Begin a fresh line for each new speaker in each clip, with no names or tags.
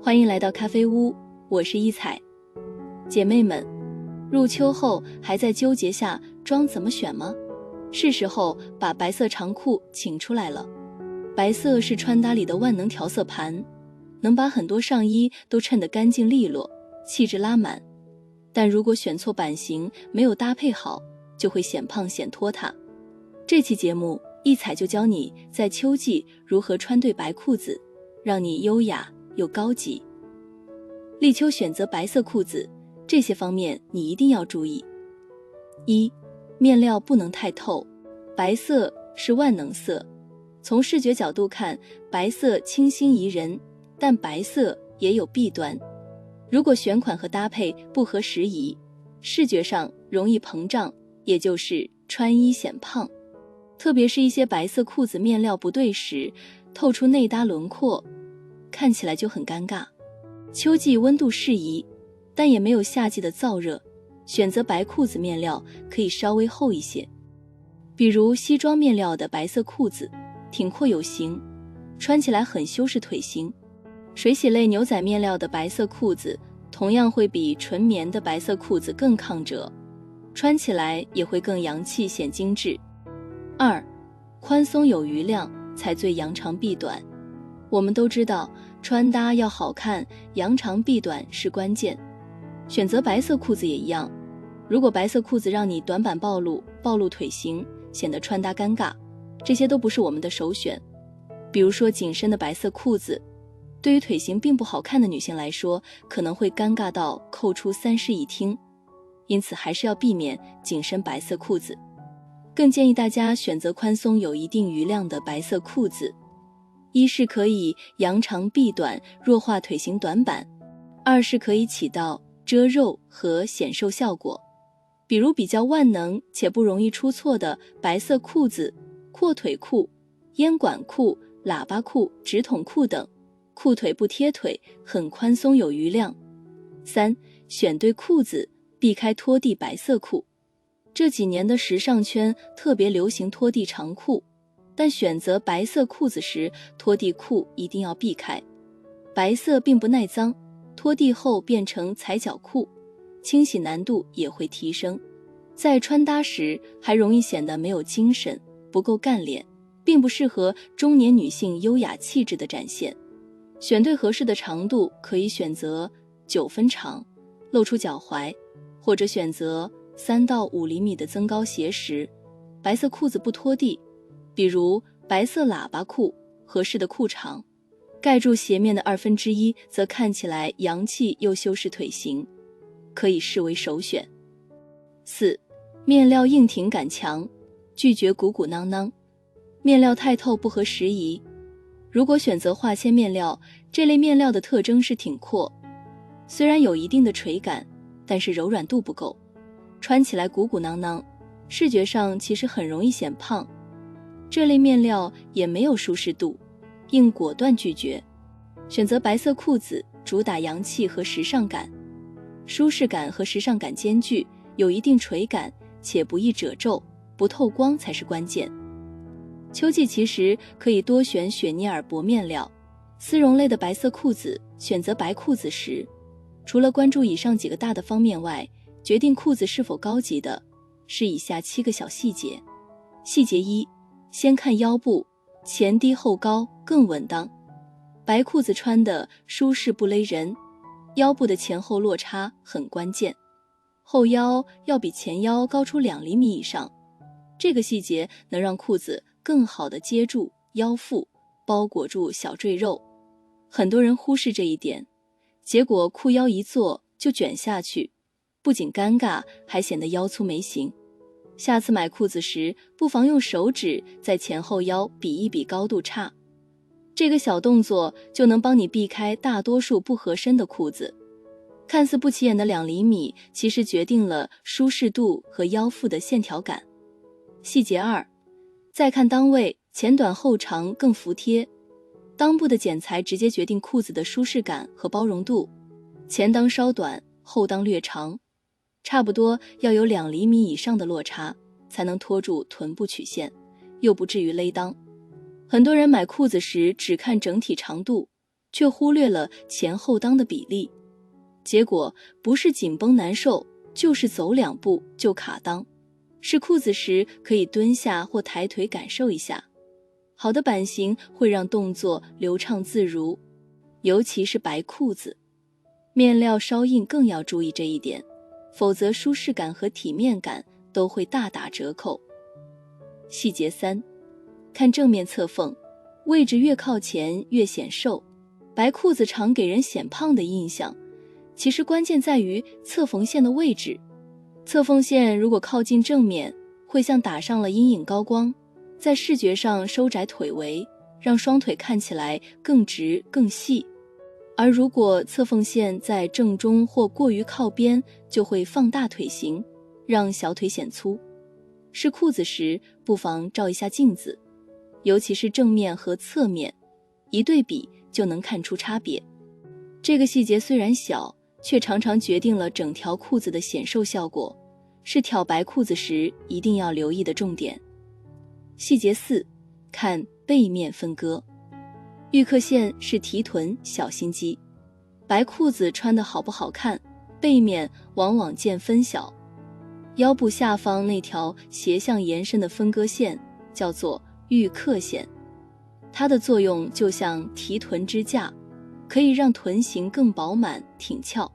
欢迎来到咖啡屋，我是一彩。姐妹们，入秋后还在纠结下装怎么选吗？是时候把白色长裤请出来了。白色是穿搭里的万能调色盘，能把很多上衣都衬得干净利落，气质拉满。但如果选错版型，没有搭配好，就会显胖显拖沓。这期节目，一彩就教你在秋季如何穿对白裤子，让你优雅又高级。立秋选择白色裤子，这些方面你一定要注意。一、面料不能太透，白色是万能色。从视觉角度看，白色清新宜人，但白色也有弊端。如果选款和搭配不合时宜，视觉上容易膨胀，也就是穿衣显胖。特别是一些白色裤子面料不对时，透出内搭轮廓，看起来就很尴尬。秋季温度适宜，但也没有夏季的燥热，选择白裤子面料可以稍微厚一些。比如西装面料的白色裤子，挺阔有型，穿起来很修饰腿型。水洗类牛仔面料的白色裤子，同样会比纯棉的白色裤子更抗折，穿起来也会更洋气显精致。二、宽松有余量才最扬长避短。我们都知道，穿搭要好看，扬长避短是关键。选择白色裤子也一样，如果白色裤子让你短板暴露腿型，显得穿搭尴尬，这些都不是我们的首选。比如说紧身的白色裤子，对于腿型并不好看的女性来说，可能会尴尬到扣出三室一厅，因此还是要避免紧身白色裤子。更建议大家选择宽松有一定余量的白色裤子，一是可以扬长避短，弱化腿型短板；二是可以起到遮肉和显瘦效果。比如比较万能且不容易出错的白色裤子、阔腿裤、烟管裤、喇叭裤、直筒裤等，裤腿不贴腿，很宽松有余量。三、选对裤子，避开拖地白色裤。这几年的时尚圈特别流行拖地长裤，但选择白色裤子时，拖地裤一定要避开。白色并不耐脏，拖地后变成踩脚裤，清洗难度也会提升。在穿搭时还容易显得没有精神，不够干练，并不适合中年女性优雅气质的展现。选对合适的长度，可以选择9分长，露出脚踝，或者选择3到5厘米的增高鞋时，白色裤子不拖地，比如白色喇叭裤，合适的裤长盖住鞋面的1/2，则看起来洋气又修饰腿型，可以视为首选。四、面料硬挺感强，拒绝鼓鼓囊囊。面料太透不合时宜。如果选择化纤面料，这类面料的特征是挺阔，虽然有一定的垂感，但是柔软度不够，穿起来鼓鼓囊囊，视觉上其实很容易显胖。这类面料也没有舒适度，应果断拒绝。选择白色裤子，主打洋气和时尚感，舒适感和时尚感兼具，有一定垂感，且不易褶皱，不透光才是关键。秋季其实可以多选雪尼尔薄面料。丝绒类的白色裤子，选择白裤子时，除了关注以上几个大的方面外，决定裤子是否高级的是以下7个小细节。细节一，先看腰部，前低后高更稳当。白裤子穿的舒适不勒人，腰部的前后落差很关键，后腰要比前腰高出2厘米以上，这个细节能让裤子更好地接住腰腹，包裹住小赘肉。很多人忽视这一点，结果裤腰一坐就卷下去，不仅尴尬，还显得腰粗没型。下次买裤子时，不妨用手指在前后腰比一比高度差，这个小动作就能帮你避开大多数不合身的裤子。看似不起眼的2厘米，其实决定了舒适度和腰腹的线条感。细节二，再看裆位，前短后长更服帖。裆部的剪裁直接决定裤子的舒适感和包容度，前裆稍短，后裆略长，差不多要有2厘米以上的落差，才能托住臀部曲线，又不至于勒裆。很多人买裤子时只看整体长度，却忽略了前后裆的比例，结果不是紧绷难受，就是走2步就卡裆。试裤子时可以蹲下或抬腿感受一下，好的版型会让动作流畅自如，尤其是白裤子，面料稍硬更要注意这一点，否则舒适感和体面感都会大打折扣。细节3，看正面侧缝，位置越靠前越显瘦。白裤子常给人显胖的印象，其实关键在于侧缝线的位置。侧缝线如果靠近正面，会像打上了阴影高光，在视觉上收窄腿围，让双腿看起来更直更细。而如果侧缝线在正中或过于靠边，就会放大腿型，让小腿显粗。试裤子时不妨照一下镜子，尤其是正面和侧面，一对比就能看出差别。这个细节虽然小，却常常决定了整条裤子的显瘦效果，是挑白裤子时一定要留意的重点。细节4，看背面分割。预刻线是提臀小心机，白裤子穿得好不好看，背面往往见分晓。腰部下方那条斜向延伸的分割线叫做预刻线，它的作用就像提臀支架，可以让臀型更饱满挺翘。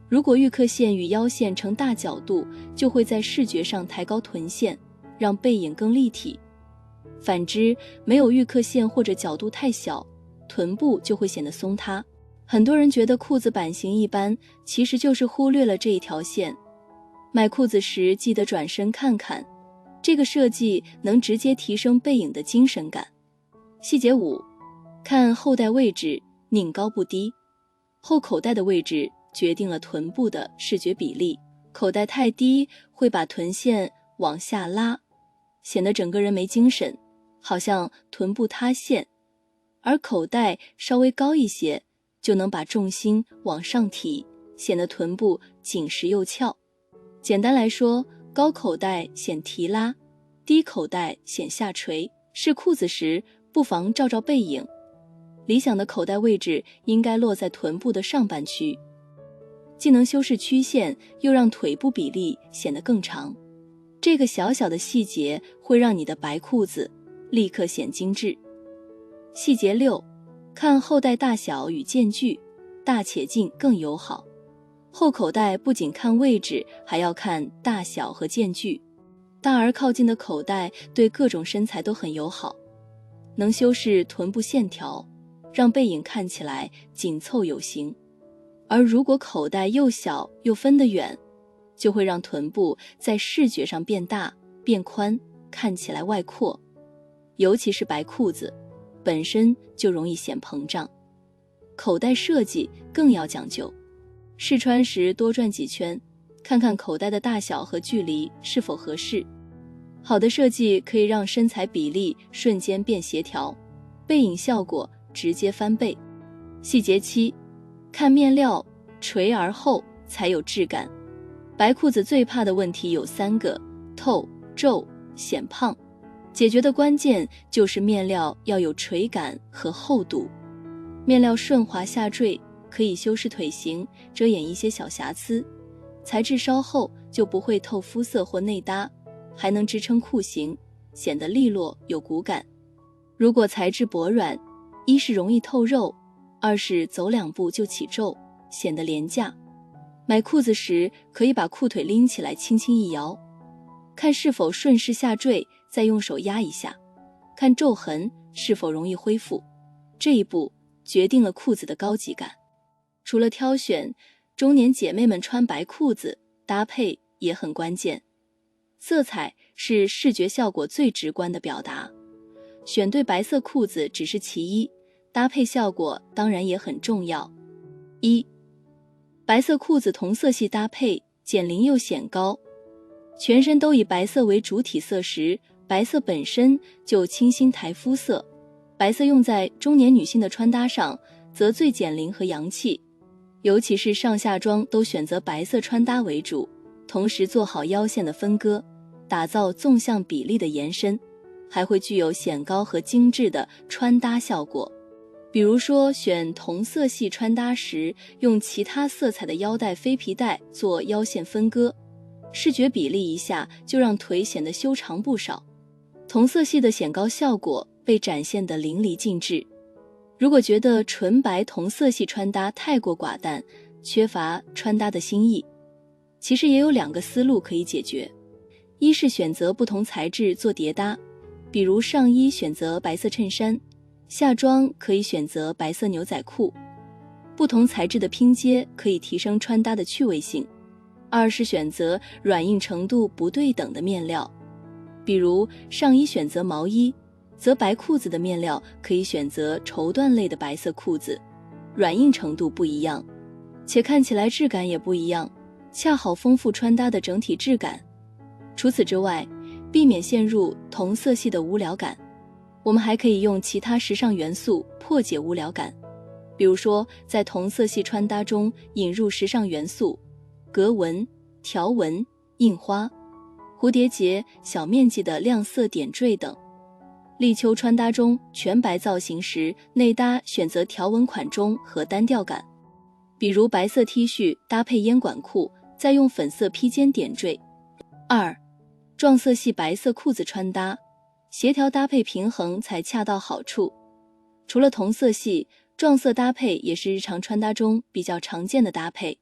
如果预刻线与腰线成大角度，就会在视觉上抬高臀线，让背影更立体。反之，没有预刻线或者角度太小，臀部就会显得松塌。很多人觉得裤子版型一般，其实就是忽略了这一条线。买裤子时记得转身看看，这个设计能直接提升背影的精神感。细节5，看后带位置，拧高不低。后口袋的位置决定了臀部的视觉比例，口袋太低会把臀线往下拉，显得整个人没精神，好像臀部塌陷，而口袋稍微高一些，就能把重心往上提，显得臀部紧实又翘。简单来说，高口袋显提拉，低口袋显下垂。试裤子时不妨照照背影，理想的口袋位置应该落在臀部的上半区，既能修饰曲线，又让腿部比例显得更长。这个小小的细节会让你的白裤子立刻显精致。细节6，看后袋大小与间距，大且近更友好。后口袋不仅看位置，还要看大小和间距。大而靠近的口袋对各种身材都很友好，能修饰臀部线条，让背影看起来紧凑有型。而如果口袋又小又分得远，就会让臀部在视觉上变大变宽，看起来外扩。尤其是白裤子本身就容易显膨胀，口袋设计更要讲究。试穿时多转几圈，看看口袋的大小和距离是否合适。好的设计可以让身材比例瞬间变协调，背影效果直接翻倍。细节7，看面料，垂而厚才有质感。白裤子最怕的问题有3个：透、皱、显胖。解决的关键就是面料要有垂感和厚度。面料顺滑下坠，可以修饰腿型，遮掩一些小瑕疵。材质稍厚就不会透肤色或内搭，还能支撑裤型，显得利落有骨感。如果材质薄软，一是容易透肉，二是走2步就起皱，显得廉价。买裤子时可以把裤腿拎起来轻轻一摇，看是否顺势下坠，再用手压一下，看皱痕是否容易恢复。这一步决定了裤子的高级感。除了挑选，中年姐妹们穿白裤子搭配也很关键。色彩是视觉效果最直观的表达，选对白色裤子只是其一，搭配效果当然也很重要。1，白色裤子同色系搭配，减龄又显高。全身都以白色为主体色时，白色本身就清新抬肤色，白色用在中年女性的穿搭上，则最减龄和洋气。尤其是上下装都选择白色穿搭为主，同时做好腰线的分割，打造纵向比例的延伸，还会具有显高和精致的穿搭效果。比如说选同色系穿搭时，用其他色彩的腰带、飞皮带做腰线分割，视觉比例一下就让腿显得修长不少，同色系的显高效果被展现得淋漓尽致。如果觉得纯白同色系穿搭太过寡淡，缺乏穿搭的新意，其实也有2个思路可以解决。一是选择不同材质做叠搭，比如上衣选择白色衬衫，下装可以选择白色牛仔裤，不同材质的拼接可以提升穿搭的趣味性。二是选择软硬程度不对等的面料，比如上衣选择毛衣，则白裤子的面料可以选择绸缎类的白色裤子，软硬程度不一样，且看起来质感也不一样，恰好丰富穿搭的整体质感。除此之外，避免陷入同色系的无聊感，我们还可以用其他时尚元素破解无聊感，比如说在同色系穿搭中引入时尚元素，格纹、条纹、印花、蝴蝶结、小面积的亮色点缀等。立秋穿搭中全白造型时，内搭选择条纹款中和单调感，比如白色 T 恤搭配烟管裤，再用粉色披肩点缀。二，撞色系白色裤子穿搭，协调搭配平衡才恰到好处。除了同色系，撞色搭配也是日常穿搭中比较常见的搭配，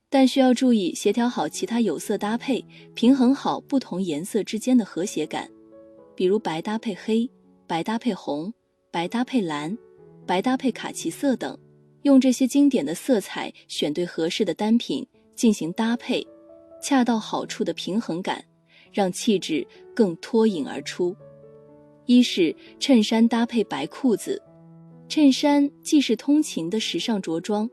但需要注意协调好其他有色搭配，平衡好不同颜色之间的和谐感，比如白搭配黑、白搭配红、白搭配蓝、白搭配卡其色等，用这些经典的色彩选对合适的单品进行搭配，恰到好处的平衡感，让气质更脱颖而出。一是衬衫搭配白裤子，衬衫既是通勤的时尚着装，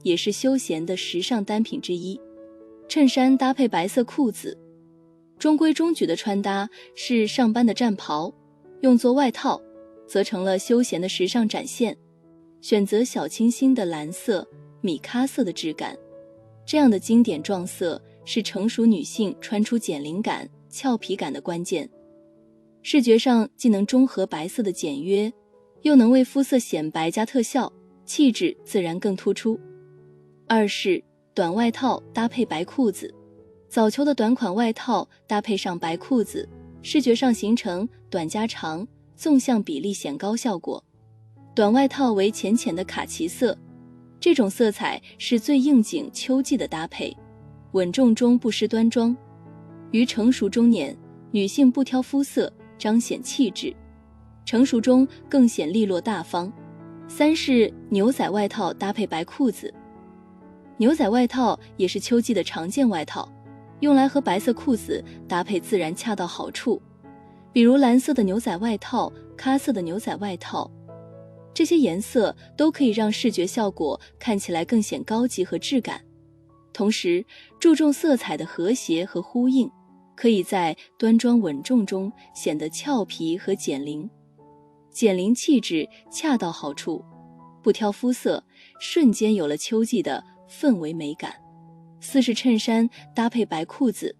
也是休闲的时尚单品之一。衬衫搭配白色裤子，中规中矩的穿搭是上班的战袍，用作外套则成了休闲的时尚展现。选择小清新的蓝色、米咖色的质感，这样的经典撞色是成熟女性穿出减龄感、俏皮感的关键。视觉上既能中和白色的简约，又能为肤色显白加特效，气质自然更突出。二是短外套搭配白裤子，早秋的短款外套搭配上白裤子，视觉上形成短加长、纵向比例显高效果。短外套为浅浅的卡其色，这种色彩是最应景秋季的搭配，稳重中不失端庄。于成熟中年，女性不挑肤色，彰显气质，成熟中更显利落大方。三是牛仔外套搭配白裤子，牛仔外套也是秋季的常见外套，用来和白色裤子搭配自然恰到好处，比如蓝色的牛仔外套、咖色的牛仔外套，这些颜色都可以让视觉效果看起来更显高级和质感，同时注重色彩的和谐和呼应，可以在端庄稳重中显得俏皮和减龄，减龄气质恰到好处，不挑肤色，瞬间有了秋季的氛围美感。四是衬衫搭配白裤子，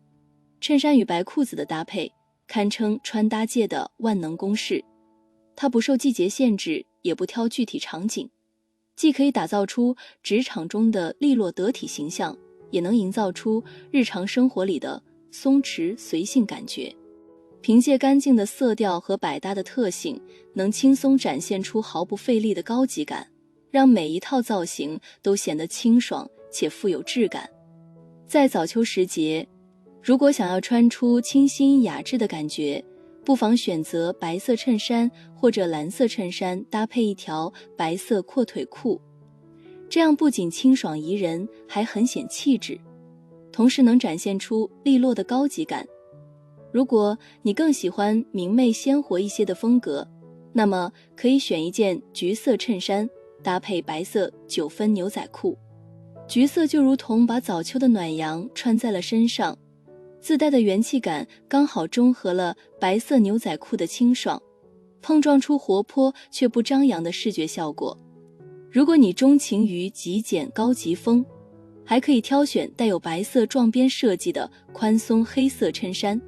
衬衫与白裤子的搭配堪称穿搭界的万能公式，它不受季节限制，也不挑具体场景，既可以打造出职场中的利落得体形象，也能营造出日常生活里的松弛随性感觉。凭借干净的色调和百搭的特性，能轻松展现出毫不费力的高级感，让每一套造型都显得清爽且富有质感。在早秋时节，如果想要穿出清新雅致的感觉，不妨选择白色衬衫或者蓝色衬衫搭配一条白色阔腿裤，这样不仅清爽宜人，还很显气质，同时能展现出利落的高级感。如果你更喜欢明媚鲜活一些的风格，那么可以选一件橘色衬衫搭配白色9分牛仔裤，橘色就如同把早秋的暖阳穿在了身上，自带的元气感刚好中和了白色牛仔裤的清爽，碰撞出活泼却不张扬的视觉效果。如果你钟情于极简高级风，还可以挑选带有白色撞边设计的宽松黑色衬衫，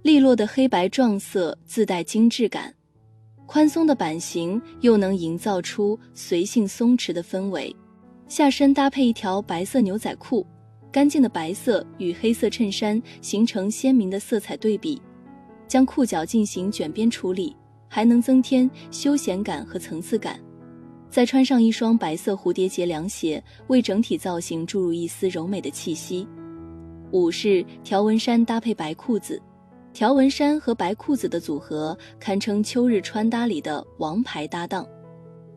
利落的黑白撞色自带精致感，宽松的版型又能营造出随性松弛的氛围。下身搭配一条白色牛仔裤，干净的白色与黑色衬衫形成鲜明的色彩对比，将裤脚进行卷边处理，还能增添休闲感和层次感。再穿上一双白色蝴蝶结凉鞋，为整体造型注入一丝柔美的气息。5是条纹衫搭配白裤子，条纹衫和白裤子的组合堪称秋日穿搭里的王牌搭档。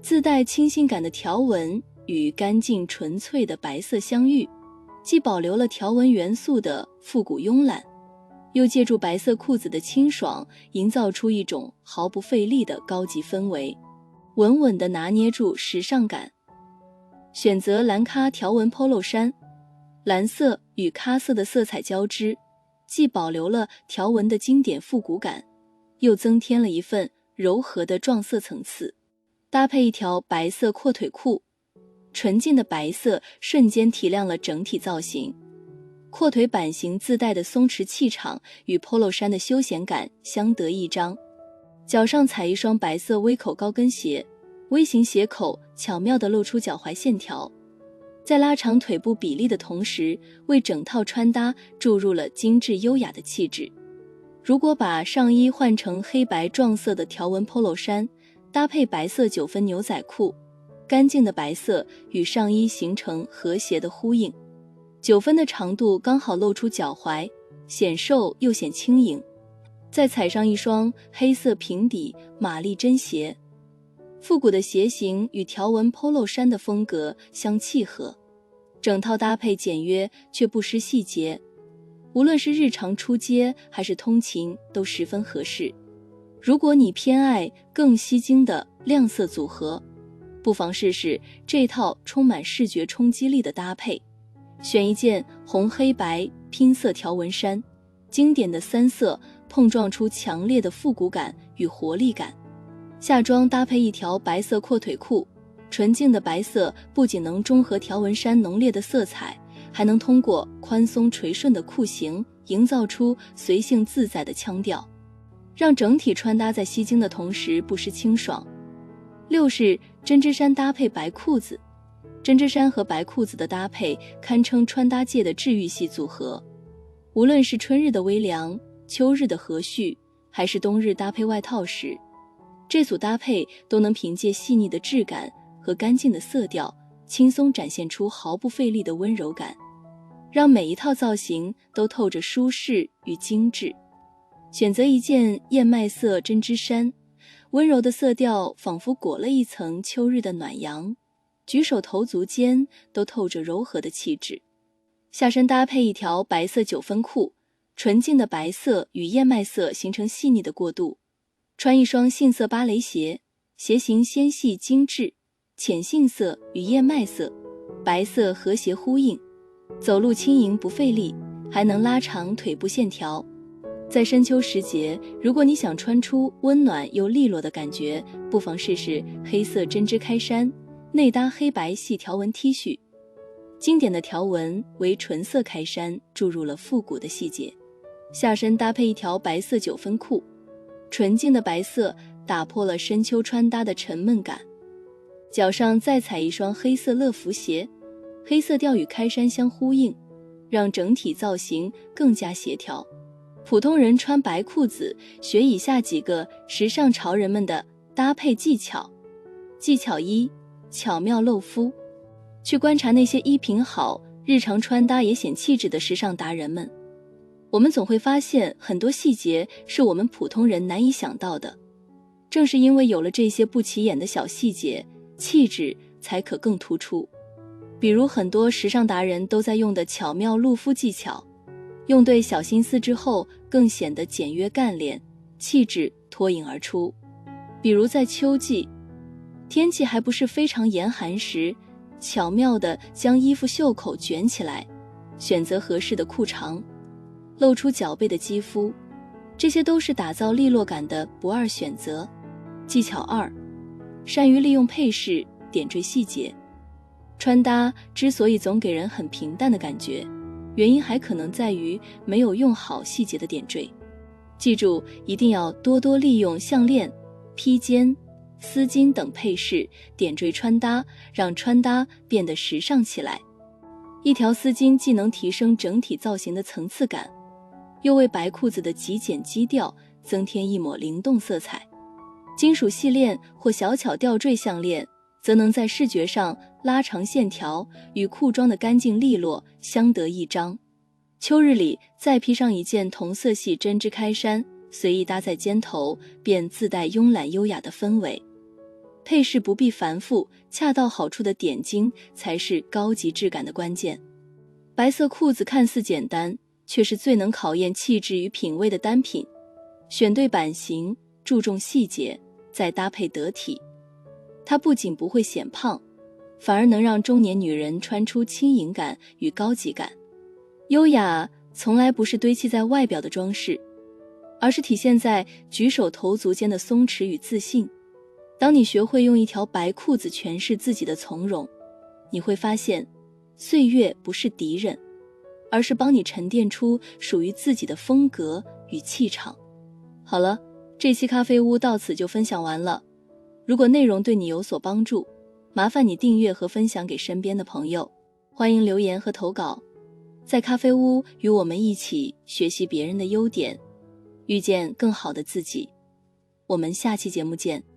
自带清新感的条纹与干净纯粹的白色相遇，既保留了条纹元素的复古慵懒，又借助白色裤子的清爽，营造出一种毫不费力的高级氛围，稳稳地拿捏住时尚感。选择蓝咖条纹 polo 衫，蓝色与咖色的色彩交织，既保留了条纹的经典复古感，又增添了一份柔和的撞色层次。搭配一条白色阔腿裤，纯净的白色瞬间提亮了整体造型。阔腿版型自带的松弛气场与 polo 衫的休闲感相得益彰。脚上踩一双白色微口高跟鞋，微型鞋口巧妙地露出脚踝线条，在拉长腿部比例的同时，为整套穿搭注入了精致优雅的气质。如果把上衣换成黑白撞色的条纹 polo 衫，搭配白色9分牛仔裤，干净的白色与上衣形成和谐的呼应。9分的长度刚好露出脚踝，显瘦又显轻盈。再踩上一双黑色平底玛丽珍鞋，复古的鞋型与条纹 polo 衫的风格相契合，整套搭配简约却不失细节，无论是日常出街还是通勤都十分合适。如果你偏爱更吸睛的亮色组合，不妨试试这套充满视觉冲击力的搭配。选一件红黑白拼色条纹衫，经典的3色碰撞出强烈的复古感与活力感。下装搭配一条白色阔腿裤，纯净的白色不仅能中和条纹衫浓烈的色彩，还能通过宽松垂顺的裤型营造出随性自在的腔调，让整体穿搭在吸睛的同时不失清爽。6是针织衫搭配白裤子，针织衫和白裤子的搭配堪称穿搭界的治愈系组合。无论是春日的微凉、秋日的和煦，还是冬日搭配外套时，这组搭配都能凭借细腻的质感和干净的色调，轻松展现出毫不费力的温柔感，让每一套造型都透着舒适与精致。选择一件燕麦色针织衫，温柔的色调仿佛裹了一层秋日的暖阳，举手投足间都透着柔和的气质。下身搭配一条白色9分裤，纯净的白色与燕麦色形成细腻的过渡。穿一双杏色芭蕾鞋，鞋型纤细精致，浅杏色与燕麦色、白色和谐呼应，走路轻盈不费力，还能拉长腿部线条。在深秋时节，如果你想穿出温暖又利落的感觉，不妨试试黑色针织开衫，内搭黑白细条纹 T 恤。经典的条纹为纯色开衫，注入了复古的细节。下身搭配一条白色9分裤，纯净的白色打破了深秋穿搭的沉闷感。脚上再踩一双黑色乐福鞋，黑色调与开衫相呼应，让整体造型更加协调。普通人穿白裤子，学以下几个时尚潮人们的搭配技巧。技巧1：巧妙露肤。去观察那些衣品好、日常穿搭也显气质的时尚达人们，我们总会发现很多细节是我们普通人难以想到的。正是因为有了这些不起眼的小细节，气质才可更突出。比如很多时尚达人都在用的巧妙露肤技巧，用对小心思之后，更显得简约干练，气质脱颖而出。比如在秋季，天气还不是非常严寒时，巧妙地将衣服袖口卷起来，选择合适的裤长，露出脚背的肌肤，这些都是打造利落感的不二选择。技巧2：善于利用配饰，点缀细节。穿搭之所以总给人很平淡的感觉，原因还可能在于没有用好细节的点缀。记住，一定要多多利用项链、披肩、丝巾等配饰点缀穿搭，让穿搭变得时尚起来。一条丝巾既能提升整体造型的层次感，又为白裤子的极简基调增添一抹灵动色彩。金属细链或小巧吊坠项链则能在视觉上拉长线条，与裤装的干净利落相得益彰。秋日里再披上一件同色系针织开衫，随意搭在肩头，便自带慵懒优雅的氛围。配饰不必繁复，恰到好处的点睛才是高级质感的关键。白色裤子看似简单，却是最能考验气质与品味的单品。选对版型，注重细节，再搭配得体，它不仅不会显胖，反而能让中年女人穿出轻盈感与高级感。优雅从来不是堆砌在外表的装饰，而是体现在举手投足间的松弛与自信。当你学会用一条白裤子诠释自己的从容，你会发现，岁月不是敌人，而是帮你沉淀出属于自己的风格与气场。好了，这期咖啡屋到此就分享完了。如果内容对你有所帮助，麻烦你订阅和分享给身边的朋友。欢迎留言和投稿，在咖啡屋与我们一起学习别人的优点，遇见更好的自己。我们下期节目见。